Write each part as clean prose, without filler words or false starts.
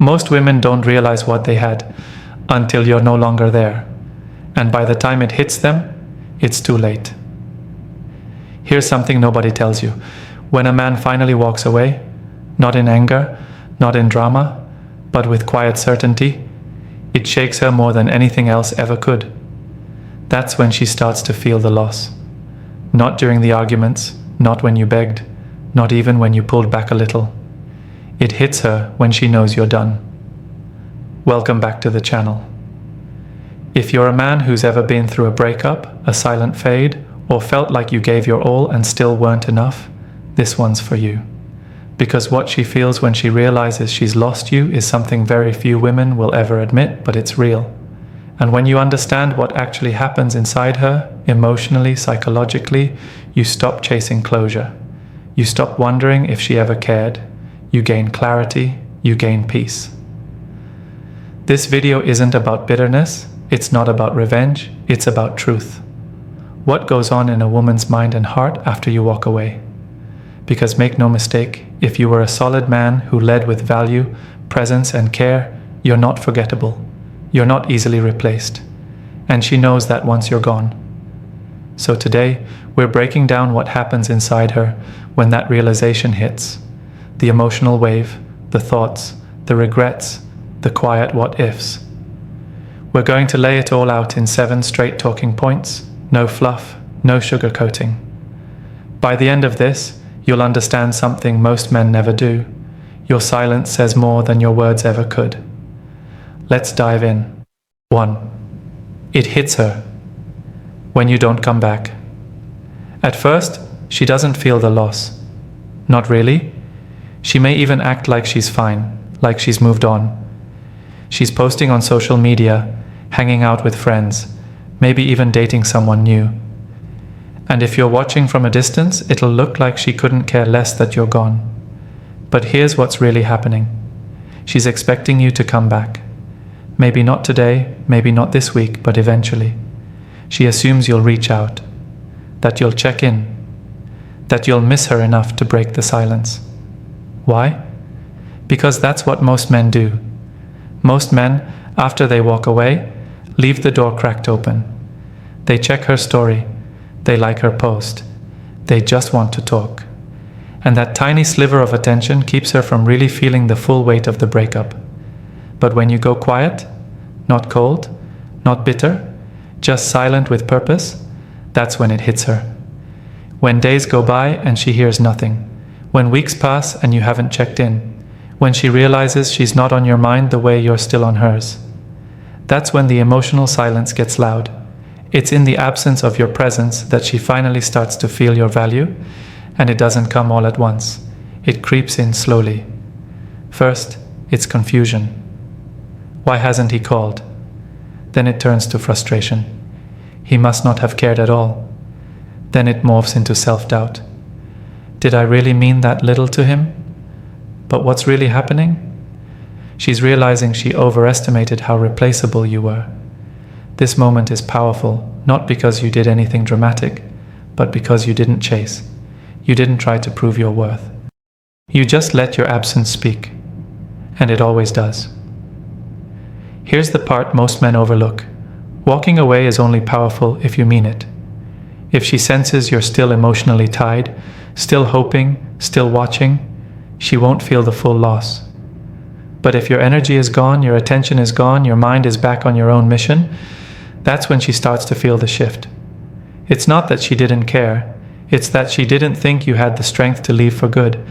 Most women don't realize what they had until you're no longer there. And by the time it hits them, it's too late. Here's something nobody tells you. When a man finally walks away, not in anger, not in drama, but with quiet certainty, it shakes her more than anything else ever could. That's when she starts to feel the loss. Not during the arguments, not when you begged, not even when you pulled back a little. It hits her when she knows you're done. Welcome back to the channel. If you're a man who's ever been through a breakup, a silent fade, or felt like you gave your all and still weren't enough, this one's for you. Because what she feels when she realizes she's lost you is something very few women will ever admit, but it's real. And when you understand what actually happens inside her, emotionally, psychologically, you stop chasing closure. You stop wondering if she ever cared. You gain clarity, you gain peace. This video isn't about bitterness, it's not about revenge, it's about truth. What goes on in a woman's mind and heart after you walk away? Because make no mistake, if you were a solid man who led with value, presence and care, you're not forgettable. You're not easily replaced. And she knows that once you're gone. So today, we're breaking down what happens inside her when that realization hits. The emotional wave, the thoughts, the regrets, the quiet what-ifs. We're going to lay it all out in 7 straight talking points. No fluff, no sugarcoating. By the end of this, you'll understand something most men never do. Your silence says more than your words ever could. Let's dive in. 1. It hits her. When you don't come back. At first, she doesn't feel the loss. Not really. She may even act like she's fine, like she's moved on. She's posting on social media, hanging out with friends, maybe even dating someone new. And if you're watching from a distance, it'll look like she couldn't care less that you're gone. But here's what's really happening. She's expecting you to come back. Maybe not today, maybe not this week, but eventually. She assumes you'll reach out, that you'll check in, that you'll miss her enough to break the silence. Why? Because that's what most men do. Most men, after they walk away, leave the door cracked open. They check her story. They like her post. They just want to talk. And that tiny sliver of attention keeps her from really feeling the full weight of the breakup. But when you go quiet, not cold, not bitter, just silent with purpose, that's when it hits her. When days go by and she hears nothing. When weeks pass and you haven't checked in. When she realizes she's not on your mind the way you're still on hers. That's when the emotional silence gets loud. It's in the absence of your presence that she finally starts to feel your value, and it doesn't come all at once. It creeps in slowly. First, it's confusion. Why hasn't he called? Then it turns to frustration. He must not have cared at all. Then it morphs into self-doubt. Did I really mean that little to him? But what's really happening? She's realizing she overestimated how replaceable you were. This moment is powerful, not because you did anything dramatic, but because you didn't chase. You didn't try to prove your worth. You just let your absence speak. And it always does. Here's the part most men overlook. Walking away is only powerful if you mean it. If she senses you're still emotionally tied, still hoping, still watching, she won't feel the full loss. But if your energy is gone, your attention is gone, your mind is back on your own mission, that's when she starts to feel the shift. It's not that she didn't care, it's that she didn't think you had the strength to leave for good.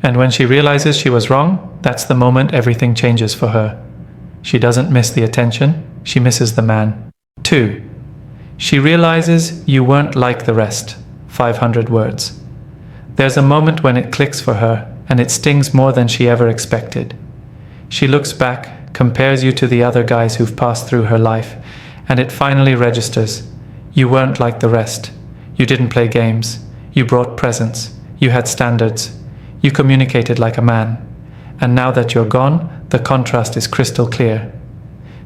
And when she realizes she was wrong, that's the moment everything changes for her. She doesn't miss the attention, she misses the man. 2. She realizes you weren't like the rest. 500 words. There's a moment when it clicks for her, and it stings more than she ever expected. She looks back, compares you to the other guys who've passed through her life, and it finally registers. You weren't like the rest. You didn't play games. You brought presents. You had standards. You communicated like a man. And now that you're gone, the contrast is crystal clear.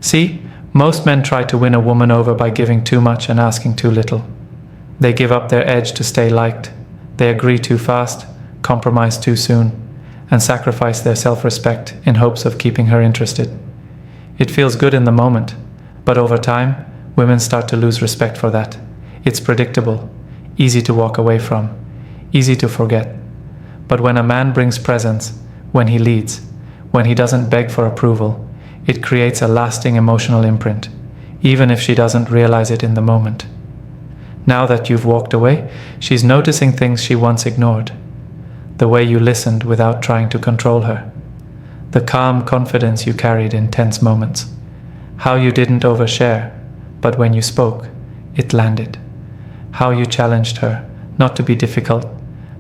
See, most men try to win a woman over by giving too much and asking too little. They give up their edge to stay liked. They agree too fast, compromise too soon. and sacrifice their self-respect in hopes of keeping her interested. It feels good in the moment, but over time, women start to lose respect for that. It's predictable, easy to walk away from, easy to forget. But when a man brings presence, when he leads, when he doesn't beg for approval, it creates a lasting emotional imprint, even if she doesn't realize it in the moment. Now that you've walked away, she's noticing things she once ignored. The way you listened without trying to control her. The calm confidence you carried in tense moments. How you didn't overshare, but when you spoke, it landed. How you challenged her, not to be difficult,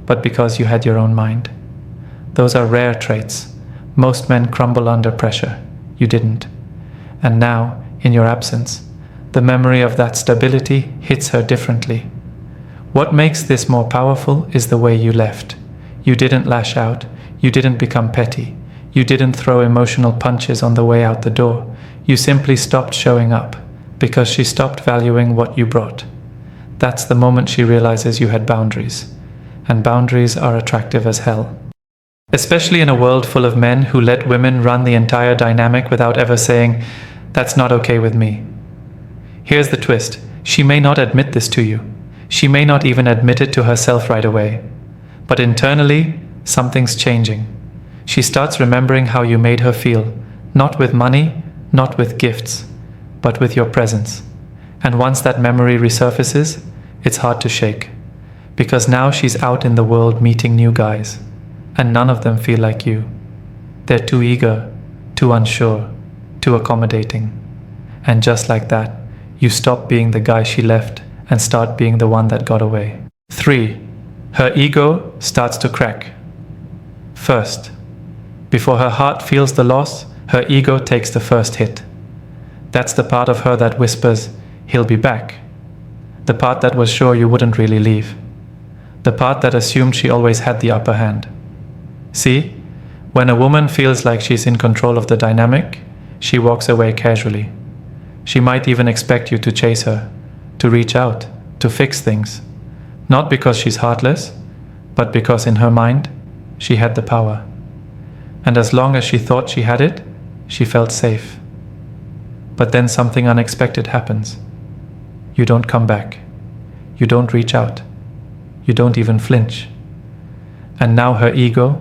but because you had your own mind. Those are rare traits. Most men crumble under pressure. You didn't. And now, in your absence, the memory of that stability hits her differently. What makes this more powerful is the way you left. You didn't lash out. You didn't become petty. You didn't throw emotional punches on the way out the door. You simply stopped showing up because she stopped valuing what you brought. That's the moment she realizes you had boundaries. And boundaries are attractive as hell. Especially in a world full of men who let women run the entire dynamic without ever saying, "That's not okay with me." Here's the twist. She may not admit this to you. She may not even admit it to herself right away. But internally, something's changing. She starts remembering how you made her feel, not with money, not with gifts, but with your presence. And once that memory resurfaces, it's hard to shake. Because now she's out in the world meeting new guys, and none of them feel like you. They're too eager, too unsure, too accommodating. And just like that, you stop being the guy she left and start being the one that got away. 3. Her ego starts to crack. First, before her heart feels the loss, her ego takes the first hit. That's the part of her that whispers, "He'll be back." The part that was sure you wouldn't really leave. The part that assumed she always had the upper hand. See, when a woman feels like she's in control of the dynamic, she walks away casually. She might even expect you to chase her, to reach out, to fix things. Not because she's heartless, but because in her mind, she had the power. And as long as she thought she had it, she felt safe. But then something unexpected happens. You don't come back. You don't reach out. You don't even flinch. And now her ego,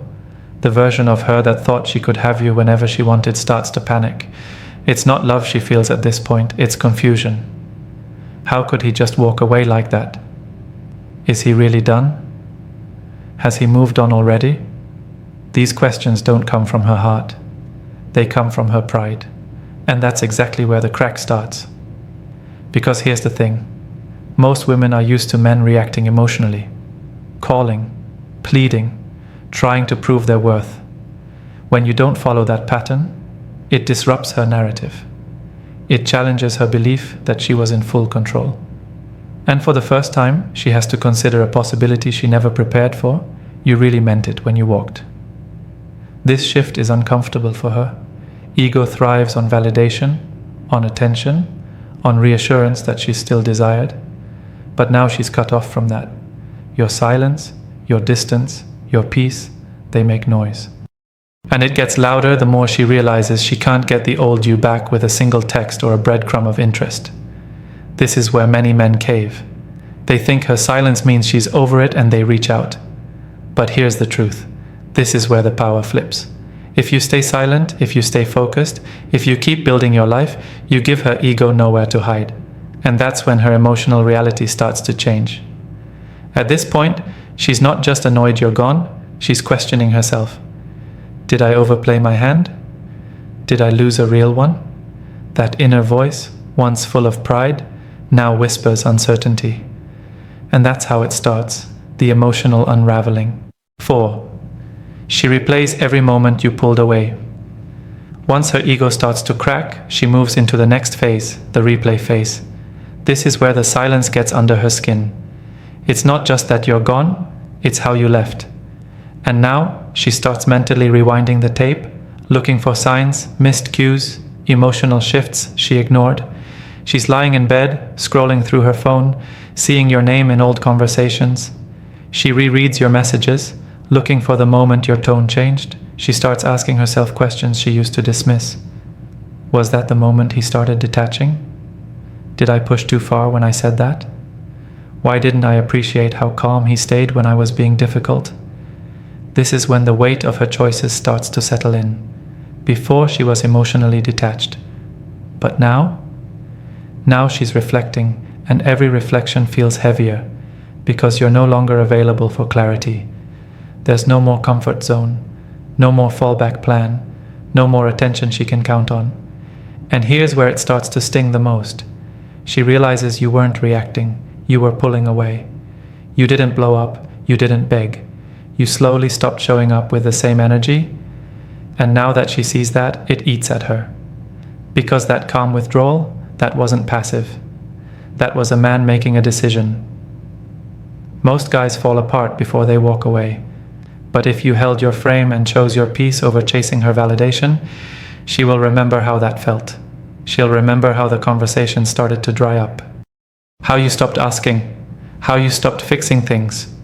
the version of her that thought she could have you whenever she wanted, starts to panic. It's not love she feels at this point, it's confusion. How could he just walk away like that? Is he really done? Has he moved on already? These questions don't come from her heart. They come from her pride. And that's exactly where the crack starts. Because here's the thing. Most women are used to men reacting emotionally, calling, pleading, trying to prove their worth. When you don't follow that pattern, it disrupts her narrative. It challenges her belief that she was in full control. And for the first time, she has to consider a possibility she never prepared for. You really meant it when you walked. This shift is uncomfortable for her. Ego thrives on validation, on attention, on reassurance that she's still desired. But now she's cut off from that. Your silence, your distance, your peace, they make noise. And it gets louder the more she realizes she can't get the old you back with a single text or a breadcrumb of interest. This is where many men cave. They think her silence means she's over it and they reach out. But here's the truth. This is where the power flips. If you stay silent, if you stay focused, if you keep building your life, you give her ego nowhere to hide. And that's when her emotional reality starts to change. At this point, she's not just annoyed you're gone, she's questioning herself. Did I overplay my hand? Did I lose a real one? That inner voice, once full of pride, now whispers uncertainty. And that's how it starts, the emotional unraveling. 4. She replays every moment you pulled away. Once her ego starts to crack, she moves into the next phase, the replay phase. This is where the silence gets under her skin. It's not just that you're gone, it's how you left. And now, she starts mentally rewinding the tape, looking for signs, missed cues, emotional shifts she ignored. She's lying in bed, scrolling through her phone, seeing your name in old conversations. She rereads your messages, looking for the moment your tone changed, She starts asking herself questions she used to dismiss. Was that the moment he started detaching? Did I push too far when I said that? Why didn't I appreciate how calm he stayed when I was being difficult? This is when the weight of her choices starts to settle in. Before, she was emotionally detached. But now? Now she's reflecting, and every reflection feels heavier, because you're no longer available for clarity. There's no more comfort zone, no more fallback plan, no more attention she can count on. And here's where it starts to sting the most. She realizes you weren't reacting, you were pulling away. You didn't blow up, you didn't beg. You slowly stopped showing up with the same energy, and now that she sees that, it eats at her. Because that calm withdrawal, that wasn't passive. That was a man making a decision. Most guys fall apart before they walk away. But if you held your frame and chose your peace over chasing her validation, she will remember how that felt. She'll remember how the conversation started to dry up. How you stopped asking. How you stopped fixing things.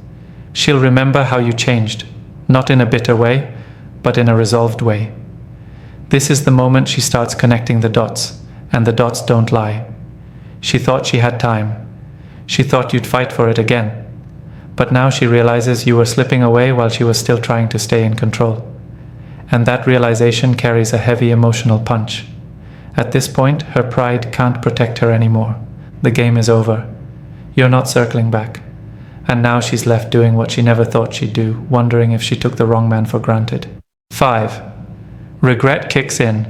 She'll remember how you changed, not in a bitter way, but in a resolved way. This is the moment she starts connecting the dots, and the dots don't lie. She thought she had time. She thought you'd fight for it again. But now she realizes you were slipping away while she was still trying to stay in control. And that realization carries a heavy emotional punch. At this point, her pride can't protect her anymore. The game is over. You're not circling back. And now she's left doing what she never thought she'd do, wondering if she took the wrong man for granted. 5. Regret kicks in.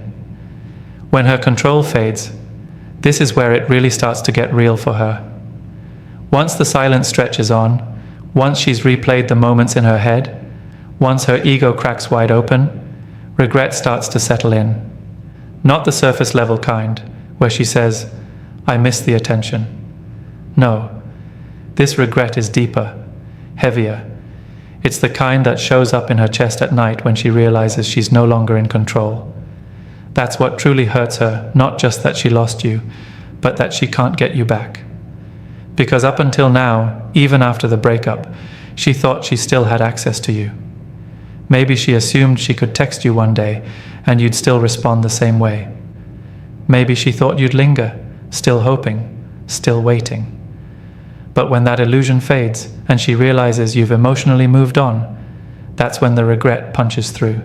When her control fades, this is where it really starts to get real for her. Once the silence stretches on, once she's replayed the moments in her head, once her ego cracks wide open, regret starts to settle in. Not the surface level kind, where she says, I miss the attention. No, this regret is deeper, heavier. It's the kind that shows up in her chest at night when she realizes she's no longer in control. That's what truly hurts her, not just that she lost you, but that she can't get you back. Because up until now, even after the breakup, she thought she still had access to you. Maybe she assumed she could text you one day and you'd still respond the same way. Maybe she thought you'd linger, still hoping, still waiting. But when that illusion fades and she realizes you've emotionally moved on, that's when the regret punches through.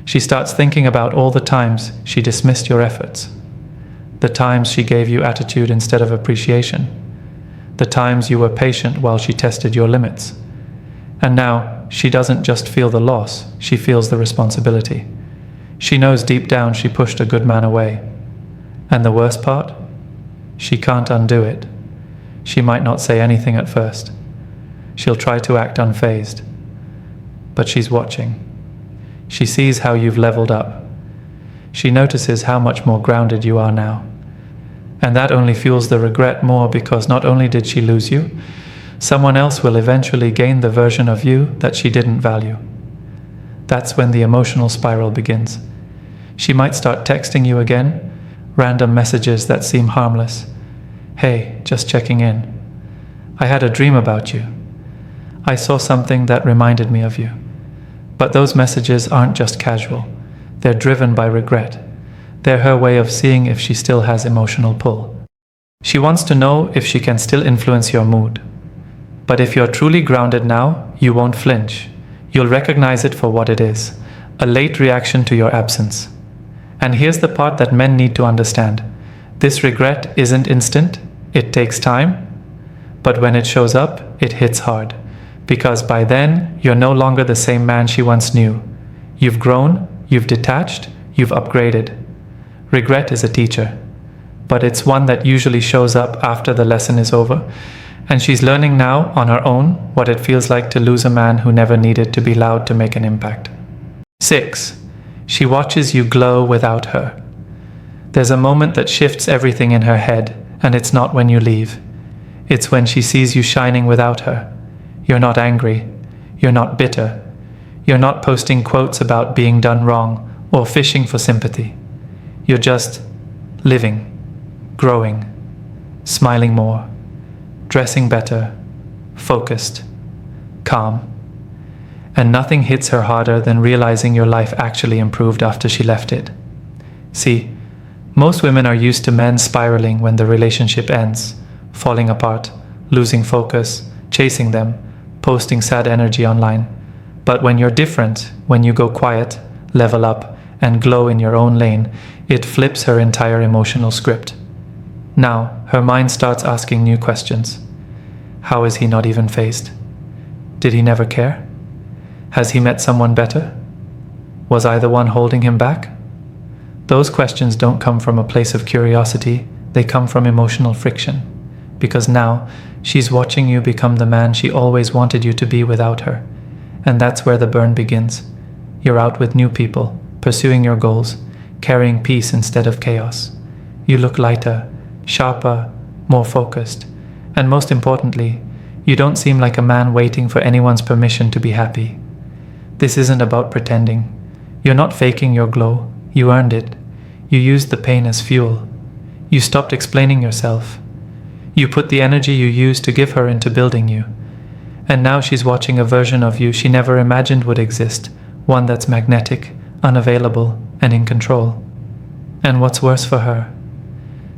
She starts thinking about all the times she dismissed your efforts, the times she gave you attitude instead of appreciation, the times you were patient while she tested your limits. And now, she doesn't just feel the loss, she feels the responsibility. She knows deep down she pushed a good man away. And the worst part? She can't undo it. She might not say anything at first. She'll try to act unfazed. But she's watching. She sees how you've leveled up. She notices how much more grounded you are now. And that only fuels the regret more because not only did she lose you, someone else will eventually gain the version of you that she didn't value. That's when the emotional spiral begins. She might start texting you again, random messages that seem harmless. Hey, just checking in. I had a dream about you. I saw something that reminded me of you. But those messages aren't just casual. They're driven by regret. They're her way of seeing if she still has emotional pull. She wants to know if she can still influence your mood. But if you're truly grounded now, you won't flinch. You'll recognize it for what it is, a late reaction to your absence. And here's the part that men need to understand. This regret isn't instant, it takes time, but when it shows up, it hits hard. Because by then, you're no longer the same man she once knew. You've grown, you've detached, you've upgraded. Regret is a teacher, but it's one that usually shows up after the lesson is over, and she's learning now on her own what it feels like to lose a man who never needed to be loud to make an impact. 6. She watches you glow without her. There's a moment that shifts everything in her head, and it's not when you leave. It's when she sees you shining without her. You're not angry. You're not bitter. You're not posting quotes about being done wrong or fishing for sympathy. You're just living, growing, smiling more, dressing better, focused, calm. and nothing hits her harder than realizing your life actually improved after she left it. See, most women are used to men spiraling when the relationship ends, falling apart, losing focus, chasing them, posting sad energy online. But when you're different, when you go quiet, level up, and glow in your own lane, it flips her entire emotional script. Now, her mind starts asking new questions. How is he not even phased? Did he never care? Has he met someone better? Was I the one holding him back? Those questions don't come from a place of curiosity, they come from emotional friction. Because now, she's watching you become the man she always wanted you to be without her. And that's where the burn begins. You're out with new people, pursuing your goals, carrying peace instead of chaos. You look lighter, sharper, more focused. And most importantly, you don't seem like a man waiting for anyone's permission to be happy. This isn't about pretending. You're not faking your glow. You earned it. You used the pain as fuel. You stopped explaining yourself. You put the energy you used to give her into building you. And now she's watching a version of you she never imagined would exist, one that's magnetic, unavailable, and in control. And what's worse for her,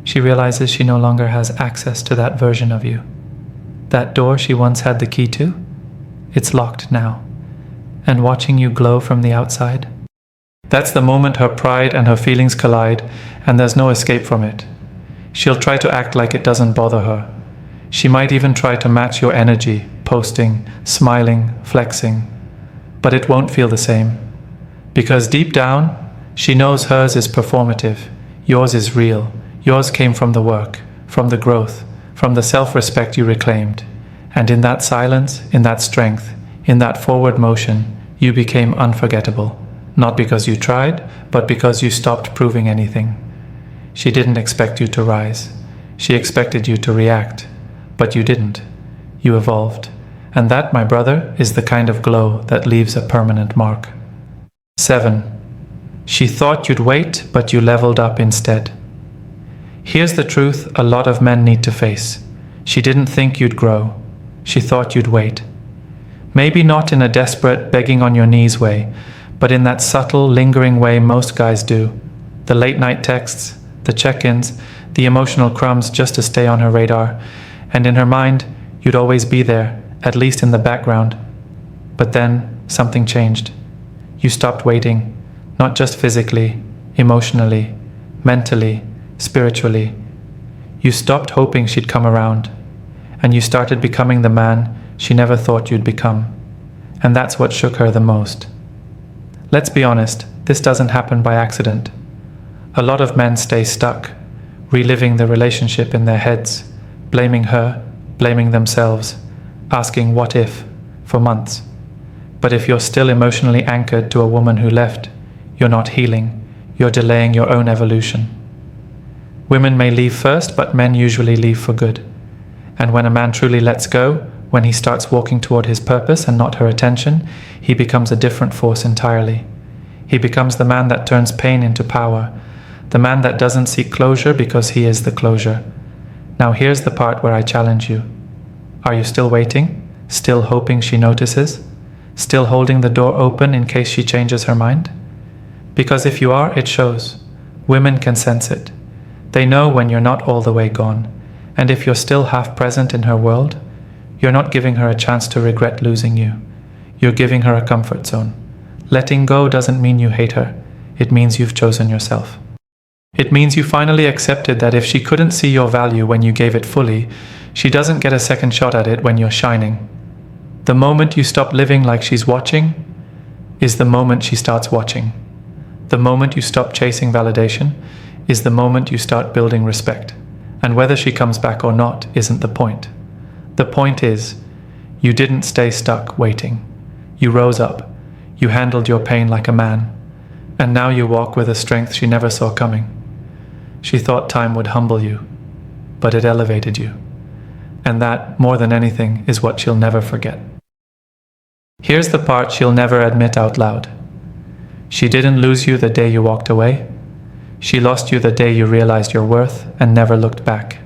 she realizes she no longer has access to that version of you. That door she once had the key to, it's locked now. And watching you glow from the outside, that's the moment her pride and her feelings collide, and there's no escape from it. She'll try to act like it doesn't bother her. She might even try to match your energy, posting, smiling, flexing. But it won't feel the same. Because deep down, she knows hers is performative, yours is real. Yours came from the work, from the growth, from the self-respect you reclaimed. And in that silence, in that strength, in that forward motion, you became unforgettable. Not because you tried, but because you stopped proving anything. She didn't expect you to rise. She expected you to react. But you didn't. You evolved. And that, my brother, is the kind of glow that leaves a permanent mark. 7. She thought you'd wait, but you leveled up instead. Here's the truth a lot of men need to face. She didn't think you'd grow. She thought you'd wait. Maybe not in a desperate, begging on your knees way, but in that subtle, lingering way most guys do. The late-night texts, the check-ins, the emotional crumbs just to stay on her radar. And in her mind, you'd always be there, at least in the background. But then, something changed. You stopped waiting, not just physically, emotionally, mentally, spiritually. You stopped hoping she'd come around, and you started becoming the man she never thought you'd become. And that's what shook her the most. Let's be honest, this doesn't happen by accident. A lot of men stay stuck, reliving the relationship in their heads, blaming her, blaming themselves, asking what if for months. But if you're still emotionally anchored to a woman who left, you're not healing, you're delaying your own evolution. Women may leave first, but men usually leave for good. And when a man truly lets go, when he starts walking toward his purpose and not her attention, he becomes a different force entirely. He becomes the man that turns pain into power, the man that doesn't seek closure because he is the closure. Now here's the part where I challenge you. Are you still waiting? Still hoping she notices? Still holding the door open in case she changes her mind? Because if you are, it shows. Women can sense it. They know when you're not all the way gone. And if you're still half present in her world, you're not giving her a chance to regret losing you. You're giving her a comfort zone. Letting go doesn't mean you hate her. It means you've chosen yourself. It means you finally accepted that if she couldn't see your value when you gave it fully, she doesn't get a second shot at it when you're shining. The moment you stop living like she's watching is the moment she starts watching. The moment you stop chasing validation is the moment you start building respect. And whether she comes back or not isn't the point. The point is, you didn't stay stuck waiting. You rose up. You handled your pain like a man. And now you walk with a strength she never saw coming. She thought time would humble you, but it elevated you. And that, more than anything, is what she'll never forget. Here's the part she'll never admit out loud. She didn't lose you the day you walked away. She lost you the day you realized your worth and never looked back.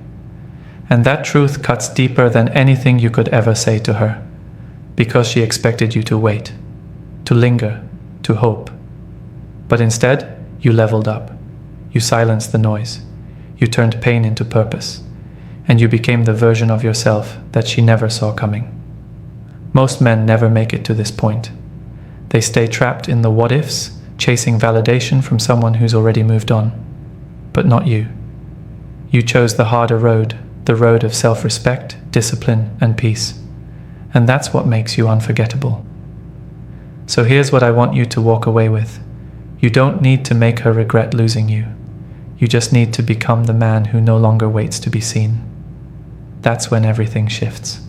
And that truth cuts deeper than anything you could ever say to her, because she expected you to wait. to linger, to hope. But instead, you leveled up. You silenced the noise. You turned pain into purpose. And you became the version of yourself that she never saw coming. Most men never make it to this point. They stay trapped in the what-ifs, chasing validation from someone who's already moved on. But not you. You chose the harder road, the road of self-respect, discipline, and peace. And that's what makes you unforgettable. So here's what I want you to walk away with. You don't need to make her regret losing you. You just need to become the man who no longer waits to be seen. That's when everything shifts.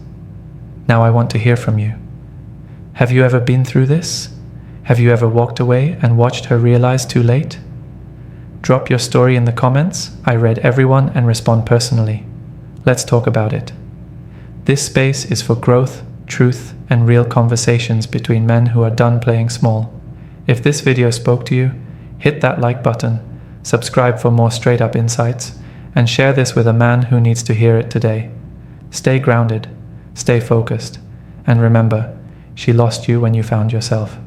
Now I want to hear from you. Have you ever been through this? Have you ever walked away and watched her realize too late? Drop your story in the comments. I read everyone and respond personally. Let's talk about it. This space is for growth, truth, and real conversations between men who are done playing small. If this video spoke to you, hit that like button, subscribe for more straight-up insights, and share this with a man who needs to hear it today. Stay grounded, stay focused, and remember, she lost you when you found yourself.